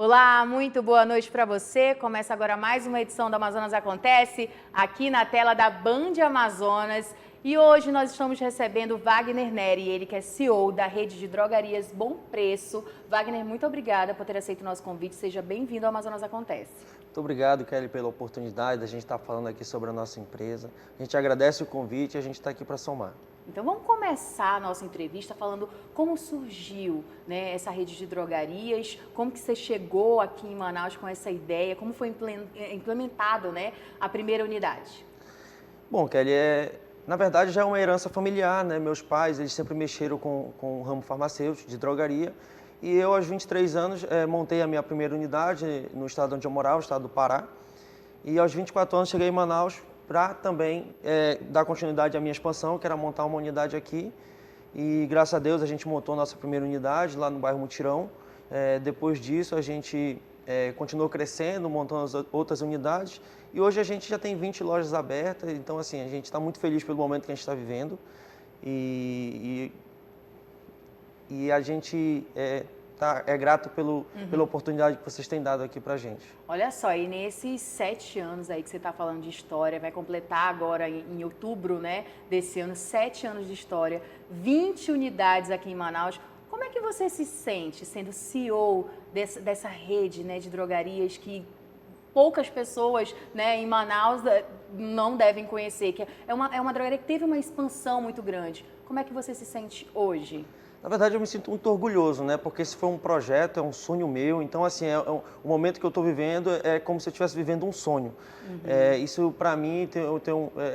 Olá, muito boa noite para você. Começa agora mais uma edição do Amazonas Acontece, aqui na tela da Band Amazonas. E hoje nós estamos recebendo Wagner Neri, ele que é CEO da rede de drogarias Bom Preço. Wagner, muito obrigada por ter aceito o nosso convite. Seja bem-vindo ao Amazonas Acontece. Muito obrigado, Kelly, pela oportunidade da gente estar falando aqui sobre a nossa empresa. A gente agradece o convite e a gente está aqui para somar. Então vamos começar a nossa entrevista falando como surgiu, né, essa rede de drogarias, como que você chegou aqui em Manaus com essa ideia, como foi implementado, né, a primeira unidade. Bom, Kelly, na verdade já é uma herança familiar, né? Meus pais, eles sempre mexeram com o ramo farmacêutico, de drogaria. E eu, aos 23 anos, montei a minha primeira unidade no estado onde eu morava, o estado do Pará. E aos 24 anos cheguei em Manaus para também dar continuidade à minha expansão, que era montar uma unidade aqui. E graças a Deus a gente montou a nossa primeira unidade lá no bairro Mutirão. Depois disso a gente continuou crescendo, montando as outras unidades. E hoje a gente já tem 20 lojas abertas, então assim, a gente está muito feliz pelo momento que a gente está vivendo. E a gente é grato pela oportunidade que vocês têm dado aqui pra gente. Olha só, e nesses 7 anos aí que você está falando de história, vai completar agora em outubro, né, desse ano, 7 anos de história, 20 unidades aqui em Manaus. Como é que você se sente sendo CEO dessa rede, né, de drogarias que poucas pessoas, né, em Manaus não devem conhecer? Que é uma drogaria que teve uma expansão muito grande. Como é que você se sente hoje? Na verdade, eu me sinto muito orgulhoso, né? Porque esse foi um projeto, é um sonho meu. Então, assim, o momento que eu estou vivendo é como se eu estivesse vivendo um sonho. Isso, para mim,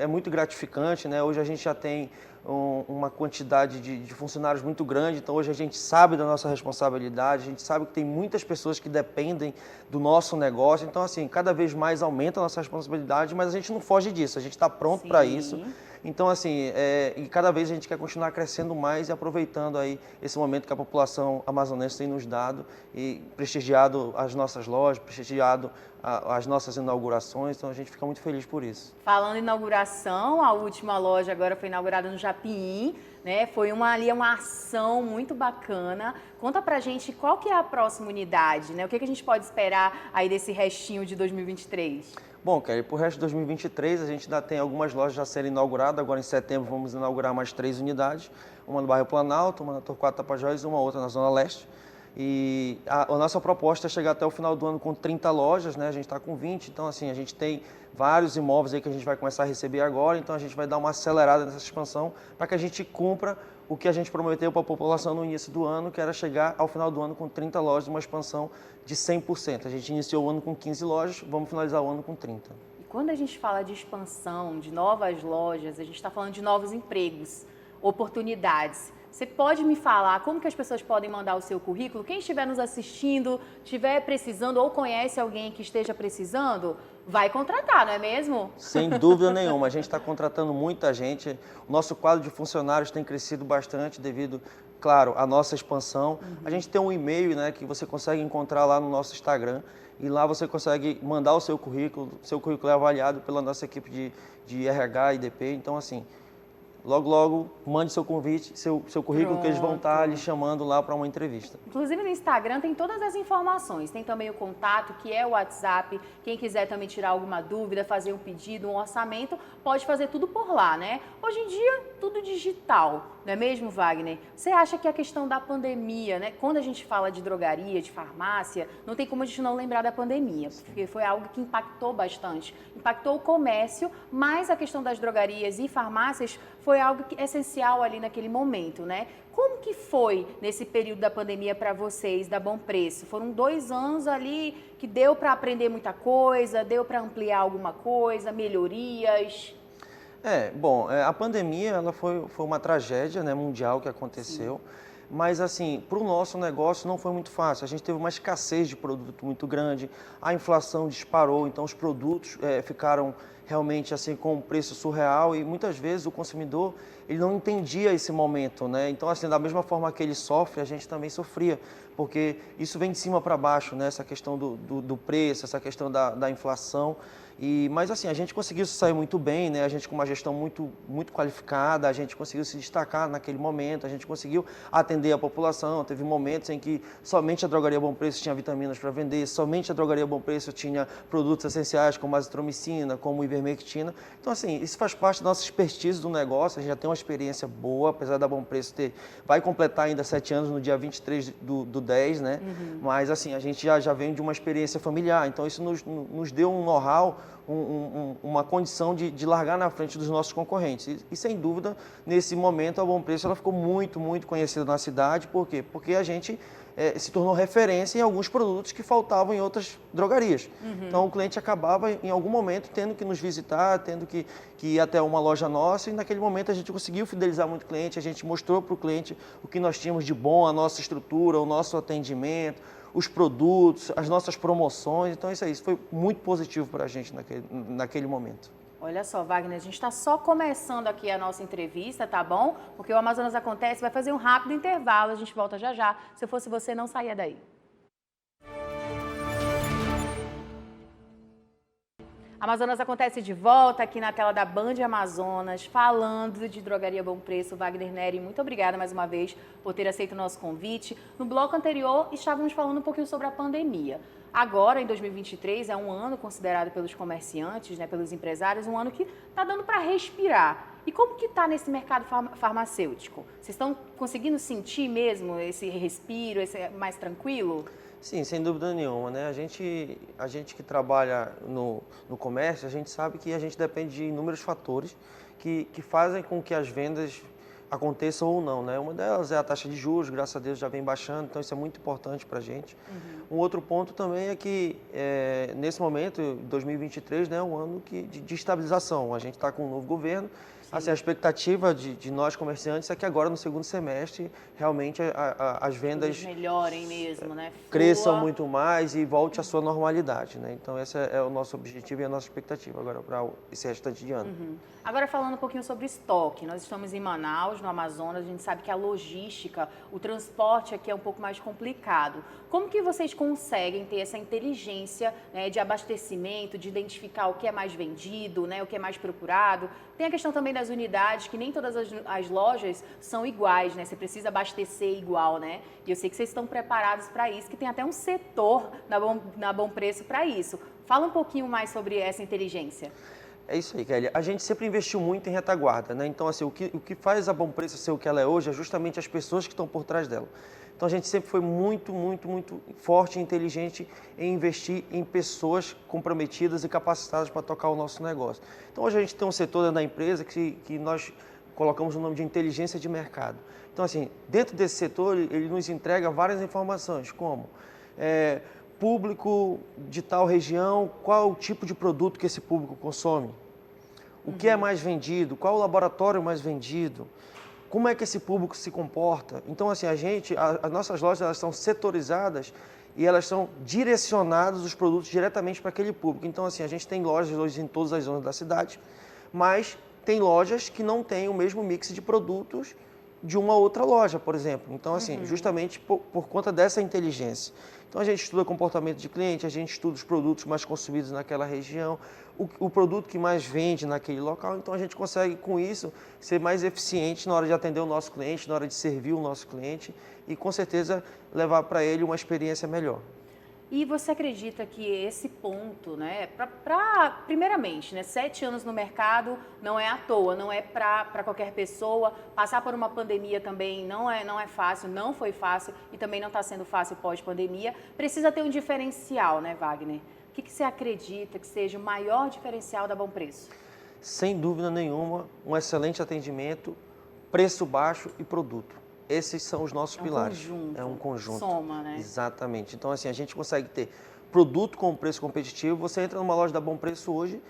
é muito gratificante, né? Hoje a gente já tem uma quantidade de funcionários muito grande. Então, hoje a gente sabe da nossa responsabilidade, a gente sabe que tem muitas pessoas que dependem do nosso negócio. Então, assim, cada vez mais aumenta a nossa responsabilidade, mas a gente não foge disso. A gente está pronto para isso. Então, assim, e cada vez a gente quer continuar crescendo mais e aproveitando aí esse momento que a população amazonense tem nos dado e prestigiado as nossas lojas, prestigiado as nossas inaugurações. Então, a gente fica muito feliz por isso. Falando em inauguração, a última loja agora foi inaugurada no Japim, né? Foi uma ação muito bacana. Conta pra gente qual que é a próxima unidade, né? O que a gente pode esperar aí desse restinho de 2023? Bom, Kelly, para o resto de 2023 a gente ainda tem algumas lojas já serem inauguradas. Agora em setembro vamos inaugurar mais 3 unidades. Uma no bairro Planalto, uma na Torquato Tapajós e uma outra na Zona Leste. E a nossa proposta é chegar até o final do ano com 30 lojas, né? A gente está com 20, então assim, a gente tem vários imóveis aí que a gente vai começar a receber agora. Então a gente vai dar uma acelerada nessa expansão para que a gente cumpra o que a gente prometeu para a população no início do ano, que era chegar ao final do ano com 30 lojas, uma expansão de 100%. A gente iniciou o ano com 15 lojas, vamos finalizar o ano com 30. E quando a gente fala de expansão, de novas lojas, a gente está falando de novos empregos, oportunidades. Você pode me falar como que as pessoas podem mandar o seu currículo? Quem estiver nos assistindo, estiver precisando ou conhece alguém que esteja precisando, vai contratar, não é mesmo? Sem dúvida nenhuma, a gente está contratando muita gente. O nosso quadro de funcionários tem crescido bastante devido, claro, à nossa expansão. A gente tem um e-mail, né, que você consegue encontrar lá no nosso Instagram e lá você consegue mandar o seu currículo é avaliado pela nossa equipe de RH e DP. Então, assim, logo, mande seu convite, seu currículo. Pronto. Que eles vão estar lhe chamando lá para uma entrevista. Inclusive no Instagram tem todas as informações, tem também o contato, que é o WhatsApp. Quem quiser também tirar alguma dúvida, fazer um pedido, um orçamento, pode fazer tudo por lá, né? Hoje em dia, tudo digital, não é mesmo, Wagner? Você acha que a questão da pandemia, né? Quando a gente fala de drogaria, de farmácia, não tem como a gente não lembrar da pandemia, porque foi algo que impactou bastante. Impactou o comércio, mas a questão das drogarias e farmácias foi algo essencial ali naquele momento, né? Como que foi nesse período da pandemia para vocês, da Bom Preço? Foram 2 anos ali que deu para aprender muita coisa, deu para ampliar alguma coisa, melhorias? A pandemia ela foi uma tragédia, né, mundial que aconteceu. Sim. Mas, assim, para o nosso negócio não foi muito fácil. A gente teve uma escassez de produto muito grande, a inflação disparou, então os produtos ficaram realmente assim com um preço surreal e muitas vezes o consumidor ele não entendia esse momento, né? Então assim, da mesma forma que ele sofre, a gente também sofria, porque isso vem de cima para baixo, né? Essa questão do preço, essa questão da inflação. Mas assim, a gente conseguiu se sair muito bem, né? A gente com uma gestão muito qualificada, a gente conseguiu se destacar naquele momento, a gente conseguiu atender a população. Teve momentos em que somente a Drogaria Bom Preço tinha vitaminas para vender, somente a Drogaria Bom Preço tinha produtos essenciais como azitromicina, como ivermectina. Então assim, isso faz parte da nossa expertise do negócio, a gente já tem uma experiência boa, apesar da Bom Preço vai completar ainda 7 anos no dia 23 do 10, né? Mas assim, a gente já vem de uma experiência familiar, então isso nos deu um know-how, uma condição de largar na frente dos nossos concorrentes. E sem dúvida, nesse momento, a Bom Preço ela ficou muito conhecida na cidade. Por quê? Porque a gente se tornou referência em alguns produtos que faltavam em outras drogarias. Então, o cliente acabava, em algum momento, tendo que nos visitar, tendo que ir até uma loja nossa, e naquele momento a gente conseguiu fidelizar muito cliente, a gente mostrou para o cliente o que nós tínhamos de bom, a nossa estrutura, o nosso atendimento, os produtos, as nossas promoções. Então, isso foi muito positivo para a gente naquele momento. Olha só, Wagner, a gente está só começando aqui a nossa entrevista, tá bom? Porque o Amazonas Acontece vai fazer um rápido intervalo, a gente volta já já. Se eu fosse você, não saia daí. Amazonas Acontece de volta aqui na tela da Band Amazonas, falando de Drogaria Bom Preço. Wagner Neri, muito obrigada mais uma vez por ter aceito o nosso convite. No bloco anterior, estávamos falando um pouquinho sobre a pandemia. Agora, em 2023, é um ano considerado pelos comerciantes, né, pelos empresários, um ano que está dando para respirar. E como que está nesse mercado farmacêutico? Vocês estão conseguindo sentir mesmo esse respiro, esse mais tranquilo? Sim, sem dúvida nenhuma, né? A gente que trabalha no comércio, a gente sabe que a gente depende de inúmeros fatores que fazem com que as vendas aconteçam ou não, né? Uma delas é a taxa de juros, graças a Deus já vem baixando, então isso é muito importante para a gente. Um outro ponto também é que, nesse momento, 2023, né, é um ano de estabilização. A gente está com um novo governo. Assim, a expectativa de nós comerciantes é que agora no segundo semestre realmente as vendas eles melhorem mesmo, né? Cresçam muito mais e volte à sua normalidade, né? Então esse é o nosso objetivo e a nossa expectativa agora para esse restante de ano. Agora falando um pouquinho sobre estoque, nós estamos em Manaus, no Amazonas, a gente sabe que a logística, o transporte aqui é um pouco mais complicado. Como que vocês conseguem ter essa inteligência, né, de abastecimento, de identificar o que é mais vendido, né, o que é mais procurado? Tem a questão também das unidades, que nem todas as lojas são iguais, né? Você precisa abastecer igual, né? E eu sei que vocês estão preparados para isso, que tem até um setor na Bom Preço para isso. Fala um pouquinho mais sobre essa inteligência. É isso aí, Kelly. A gente sempre investiu muito em retaguarda, né? Então, assim, o que faz a Bom Preço ser o que ela é hoje é justamente as pessoas que estão por trás dela. Então, a gente sempre foi muito forte e inteligente em investir em pessoas comprometidas e capacitadas para tocar o nosso negócio. Então, hoje a gente tem um setor dentro da empresa que nós colocamos o nome de inteligência de mercado. Então, assim, dentro desse setor, ele nos entrega várias informações, como público de tal região, qual é o tipo de produto que esse público consome, o que é mais vendido, qual é o laboratório mais vendido, como é que esse público se comporta. Então, assim, as nossas lojas elas são setorizadas e elas são direcionadas os produtos diretamente para aquele público. Então, assim, a gente tem lojas hoje em todas as zonas da cidade, mas tem lojas que não têm o mesmo mix de produtos de uma outra loja, por exemplo. Então, assim, justamente por conta dessa inteligência. Então, a gente estuda comportamento de cliente, a gente estuda os produtos mais consumidos naquela região, o produto que mais vende naquele local. Então, a gente consegue, com isso, ser mais eficiente na hora de atender o nosso cliente, na hora de servir o nosso cliente e, com certeza, levar para ele uma experiência melhor. E você acredita que esse ponto, né, primeiramente, né, 7 anos no mercado não é à toa, não é para qualquer pessoa, passar por uma pandemia também não é fácil, não foi fácil e também não está sendo fácil pós-pandemia, precisa ter um diferencial, né, Wagner? O que você acredita que seja o maior diferencial da Bom Preço? Sem dúvida nenhuma, um excelente atendimento, preço baixo e produto. Esses são os nossos pilares. É um conjunto. Soma, né? Exatamente. Então, assim, a gente consegue ter produto com preço competitivo. Você entra numa loja da Bom Preço hoje,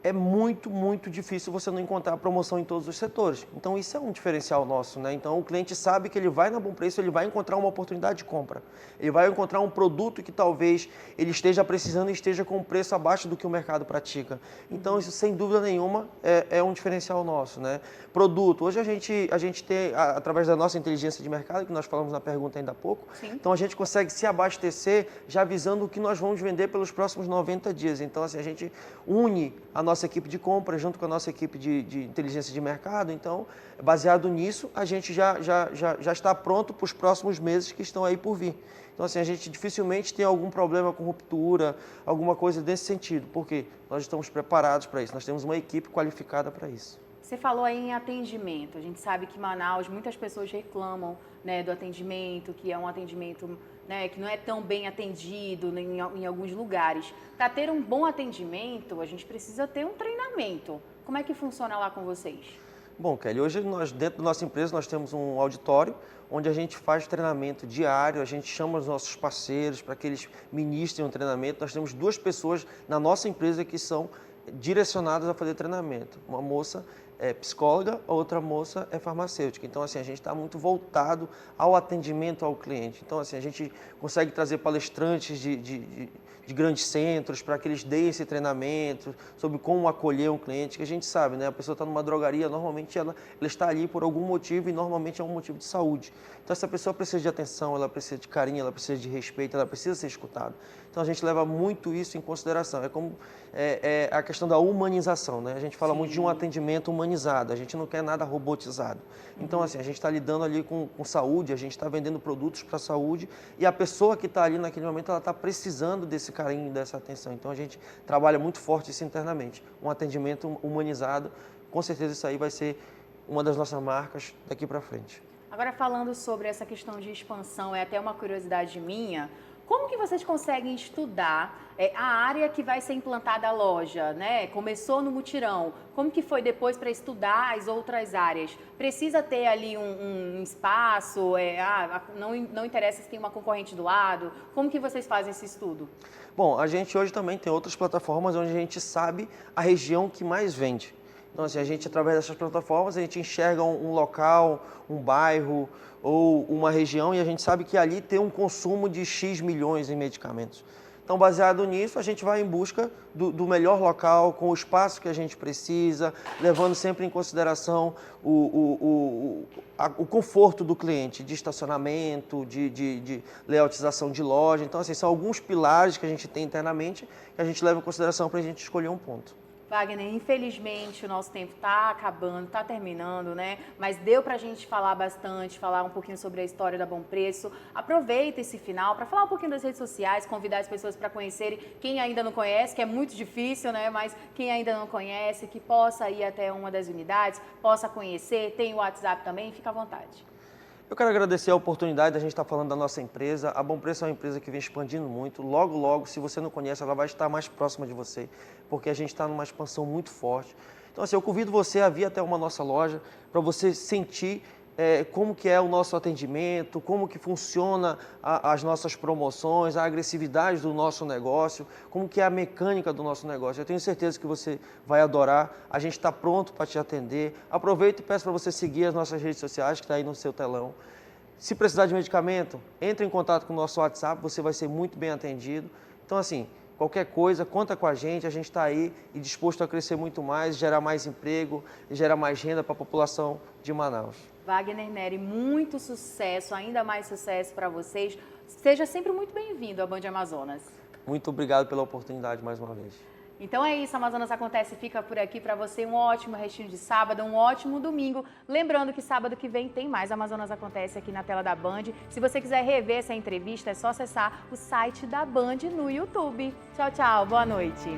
é muito, muito difícil você não encontrar promoção em todos os setores. Então, isso é um diferencial nosso, né? Então, o cliente sabe que ele vai na Bom Preço, ele vai encontrar uma oportunidade de compra. Ele vai encontrar um produto que talvez ele esteja precisando e esteja com um preço abaixo do que o mercado pratica. Então, isso, sem dúvida nenhuma, é um diferencial nosso, né? Produto. Hoje, a gente tem, através da nossa inteligência de mercado, que nós falamos na pergunta ainda há pouco, Sim. então a gente consegue se abastecer já avisando o que nós vamos vender pelos próximos 90 dias. Então, assim, a gente une a nossa equipe de compra junto com a nossa equipe de inteligência de mercado. Então, baseado nisso, a gente já está pronto para os próximos meses que estão aí por vir. Então, assim, a gente dificilmente tem algum problema com ruptura, alguma coisa desse sentido, porque nós estamos preparados para isso, nós temos uma equipe qualificada para isso. Você falou aí em atendimento. A gente sabe que em Manaus muitas pessoas reclamam, né, do atendimento, que é um atendimento, né, que não é tão bem atendido em alguns lugares. Para ter um bom atendimento, a gente precisa ter um treinamento. Como é que funciona lá com vocês? Bom, Kelly, hoje dentro da nossa empresa nós temos um auditório onde a gente faz treinamento diário, a gente chama os nossos parceiros para que eles ministrem um treinamento. Nós temos 2 pessoas na nossa empresa que são direcionadas a fazer treinamento. Uma moça é psicóloga, a outra moça é farmacêutica. Então, assim, a gente está muito voltado ao atendimento ao cliente. Então, assim, a gente consegue trazer palestrantes de grandes centros para que eles deem esse treinamento sobre como acolher um cliente, que a gente sabe, né? A pessoa está numa drogaria, normalmente ela está ali por algum motivo e normalmente é um motivo de saúde. Então, essa pessoa precisa de atenção, ela precisa de carinho, ela precisa de respeito, ela precisa ser escutada. Então, a gente leva muito isso em consideração. É como a questão da humanização, né? A gente fala muito de um atendimento humanizado, a gente não quer nada robotizado. Então, assim, a gente está lidando ali com saúde, a gente está vendendo produtos para a saúde e a pessoa que está ali naquele momento, ela está precisando desse carinho, dessa atenção. Então, a gente trabalha muito forte isso internamente. Um atendimento humanizado, com certeza isso aí vai ser uma das nossas marcas daqui para frente. Agora, falando sobre essa questão de expansão, é até uma curiosidade minha. Como que vocês conseguem estudar a área que vai ser implantada a loja, né? Começou no mutirão, como que foi depois para estudar as outras áreas? Precisa ter ali um espaço, não interessa se tem uma concorrente do lado, como que vocês fazem esse estudo? Bom, a gente hoje também tem outras plataformas onde a gente sabe a região que mais vende. Então, assim, a gente, através dessas plataformas, a gente enxerga um local, um bairro ou uma região e a gente sabe que ali tem um consumo de X milhões em medicamentos. Então, baseado nisso, a gente vai em busca do melhor local, com o espaço que a gente precisa, levando sempre em consideração o conforto do cliente, de estacionamento, de layoutização de loja. Então, assim, são alguns pilares que a gente tem internamente que a gente leva em consideração para a gente escolher um ponto. Wagner, infelizmente o nosso tempo está acabando, está terminando, né? Mas deu para a gente falar bastante, falar um pouquinho sobre a história da Bom Preço. Aproveita esse final para falar um pouquinho das redes sociais, convidar as pessoas para conhecerem. Quem ainda não conhece, que é muito difícil, né? Mas quem ainda não conhece, que possa ir até uma das unidades, possa conhecer. Tem o WhatsApp também, fica à vontade. Eu quero agradecer a oportunidade da gente estar falando da nossa empresa. A Bom Preço é uma empresa que vem expandindo muito. Logo, logo, se você não conhece, ela vai estar mais próxima de você, porque a gente está numa expansão muito forte. Então, assim, eu convido você a vir até uma nossa loja para você sentir como que é o nosso atendimento, como que funciona as nossas promoções, a agressividade do nosso negócio, como que é a mecânica do nosso negócio. Eu tenho certeza que você vai adorar, a gente está pronto para te atender. Aproveita e peço para você seguir as nossas redes sociais que está aí no seu telão. Se precisar de medicamento, entre em contato com o nosso WhatsApp, você vai ser muito bem atendido. Então, assim, qualquer coisa, conta com a gente está aí e disposto a crescer muito mais, gerar mais emprego e gerar mais renda para a população de Manaus. Wagner Neri, muito sucesso, ainda mais sucesso para vocês. Seja sempre muito bem-vindo à Band Amazonas. Muito obrigado pela oportunidade mais uma vez. Então é isso, Amazonas Acontece fica por aqui para você. Um ótimo restinho de sábado, um ótimo domingo. Lembrando que sábado que vem tem mais Amazonas Acontece aqui na tela da Band. Se você quiser rever essa entrevista, é só acessar o site da Band no YouTube. Tchau, tchau. Boa noite.